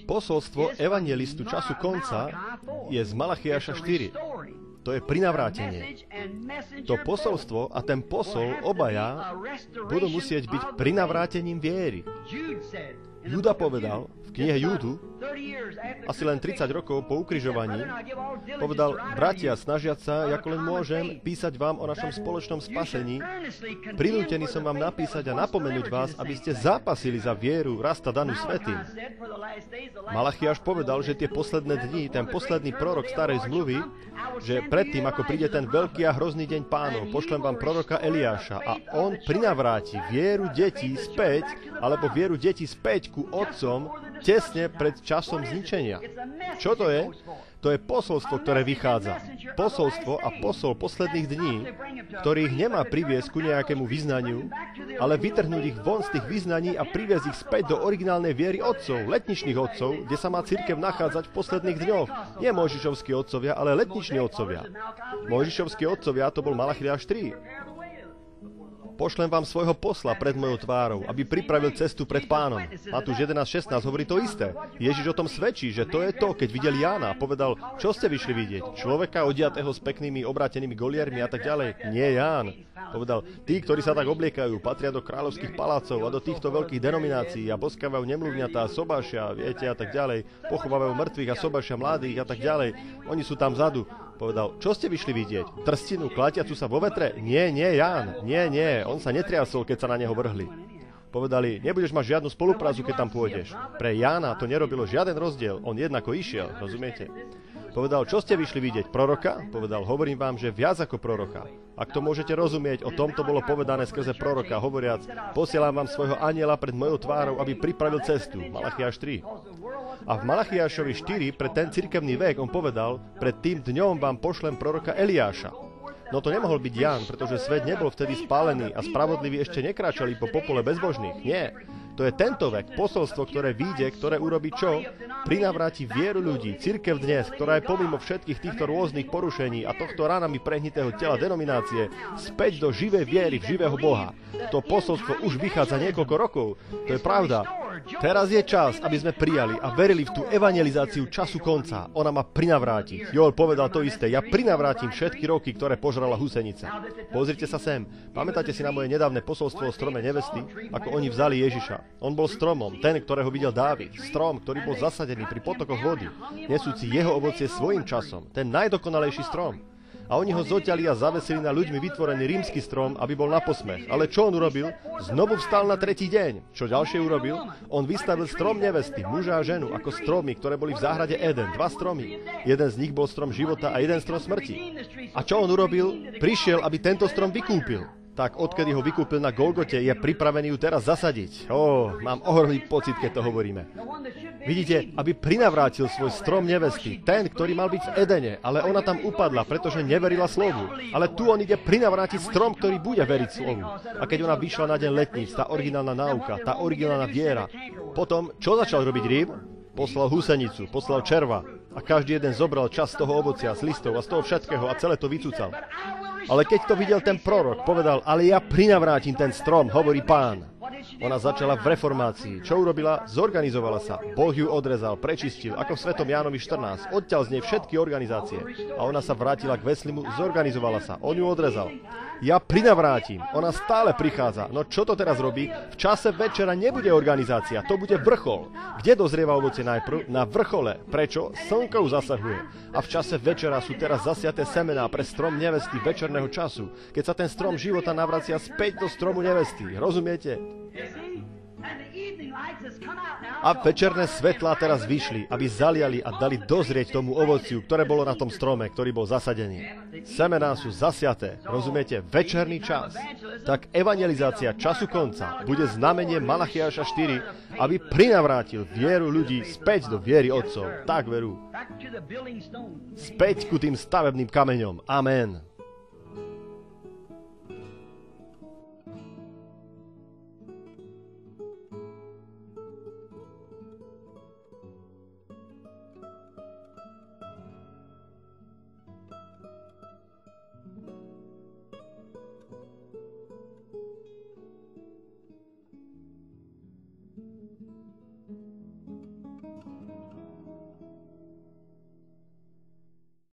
Posolstvo evangelistu času konca je z Malachiáša 4. To je prinavrátenie. To posolstvo a ten posol obaja budú musieť byť prinavrátením viery. Júda povedal v knihe Júdu, asi len 30 rokov po ukrižovaní, povedal: bratia, snažiať sa, ako len môžem, písať vám o našom spoločnom spasení. Prinútený som vám napísať a napomenúť vás, aby ste zápasili za vieru rasta danú svätým. Malachiáš povedal, že tie posledné dni, ten posledný prorok starej zmluvy, že predtým, ako príde ten veľký a hrozný deň Pánov, pošlem vám proroka Eliáša a on prinavráti vieru detí späť, alebo vieru detí späť ku otcom, tesne pred časom zničenia. Čo to je? To je posolstvo, ktoré vychádza. Posolstvo a posol posledných dní, ktorých nemá priviesť ku nejakému vyznaniu, ale vytrhnúť ich von z tých vyznaní a priviesť ich späť do originálnej viery otcov, letničných otcov, kde sa má cirkev nachádzať v posledných dňoch. Nie Mojžišovskí otcovia, ale letniční otcovia. Mojžišovskí otcovia, to bol Malachiáš 3. Pošlem vám svojho posla pred mojou tvárou, aby pripravil cestu pred Pánom. Matúš 11.16 hovorí to isté. Ježiš o tom svedčí, že to je to, keď videl Jána a povedal: čo ste vyšli vidieť? Človeka odiatého s peknými obrátenými goliermi a tak ďalej. Nie Ján. Povedal: tí, ktorí sa tak obliekajú, patria do kráľovských palácov a do týchto veľkých denominácií a boskávajú nemluvňatá, sobášia, viete, a tak ďalej. Pochovávajú mŕtvych a sobášia mladých a tak ďalej. Oni sú tam vzadu. Povedal: čo ste vyšli vidieť? Trstinu, klatiacu sa vo vetre? Nie, Ján. Nie. On sa netriasol, keď sa na neho vrhli. Povedali: nebudeš mať žiadnu spoluprácu, keď tam pôjdeš. Pre Jána to nerobilo žiaden rozdiel. On jednako išiel, rozumiete? Povedal: čo ste vyšli vidieť? Proroka? Povedal: hovorím vám, že viac ako proroka. Ak to môžete rozumieť, o tomto bolo povedané skrze proroka, hovoriac: posielam vám svojho anjela pred mojou tvárou, aby pripravil cestu. Malachiáš 3. A v Malachiášovi 4 pre ten cirkevný vek on povedal: pred tým dňom vám pošlem proroka Eliáša. No to nemohol byť Ján, pretože svet nebol vtedy spálený a spravodliví ešte nekráčali po popole bezbožných. Nie. To je tento vek, posolstvo, ktoré vyjde, ktoré urobí čo? Prinavráti vieru ľudí, cirkev dnes, ktorá je pomimo všetkých týchto rôznych porušení a tohto ranami prehnitého tela denominácie, späť do živej viery v živého Boha. To posolstvo už vychádza niekoľko rokov. To je pravda. Teraz je čas, aby sme prijali a verili v tú evangelizáciu času konca. Ona ma prinavráti. Joel povedal to isté: ja prinavrátim všetky roky, ktoré požrala husenica. Pozrite sa sem. Pamätáte si na moje nedávne posolstvo o strome nevesty, ako oni vzali Ježiša? On bol stromom, ten, ktorého videl Dávid. Strom, ktorý bol zasadený pri potokoch vody, nesúci jeho ovocie svojím časom. Ten najdokonalejší strom. A oni ho zoťali a zavesili na ľuďmi vytvorený rímsky strom, aby bol na posmech. Ale čo on urobil? Znovu vstal na tretí deň. Čo ďalšie urobil? On vystavil strom nevesty, muža a ženu, ako stromy, ktoré boli v záhrade Eden. 2 stromy. Jeden z nich bol strom života a jeden strom smrti. A čo on urobil? Prišiel, aby tento strom vykúpil. Tak odkedy ho vykúpil na Golgote, je pripravený ju teraz zasadiť. Mám ohromný pocit, keď to hovoríme. Vidíte, aby prinavrátil svoj strom nevesty, ten, ktorý mal byť v Edene, ale ona tam upadla, pretože neverila slovu. Ale tu on ide prinavrátiť strom, ktorý bude veriť slovu. A keď ona vyšla na deň letníc, tá originálna náuka, tá originálna viera, potom, čo začal robiť Rím? Poslal husenicu, poslal červa a každý jeden zobral časť toho ovocia, z listov a z toho všetkého a celé to vycúcal. Ale keď to videl ten prorok, povedal: ale ja prinavrátim ten strom, hovorí Pán. Ona začala v reformácii. Čo urobila? Zorganizovala sa. Boh ju odrezal, prečistil, ako v Svetom Jánovi 14. Odťal z nej všetky organizácie. A ona sa vrátila k Veslimu, zorganizovala sa. On ju odrezal. Ja prinavrátim. Ona stále prichádza. No čo to teraz robí? V čase večera nebude organizácia, to bude vrchol. Kde dozrieva ovocie najprv? Na vrchole. Prečo? Slnko už zasahuje. A v čase večera sú teraz zasiaté semená pre strom nevesty večerného času, keď sa ten strom života navracia späť do stromu nevesty. Rozumiete? A večerné svetlá teraz vyšli, aby zaliali a dali dozrieť tomu ovociu, ktoré bolo na tom strome, ktorý bol zasadený. Semená sú zasiaté, rozumiete, večerný čas. Tak evangelizácia času konca bude znamenie Malachiáša 4, aby prinavrátil vieru ľudí späť do viery otcov. Tak veru. Späť ku tým stavebným kameňom. Amen.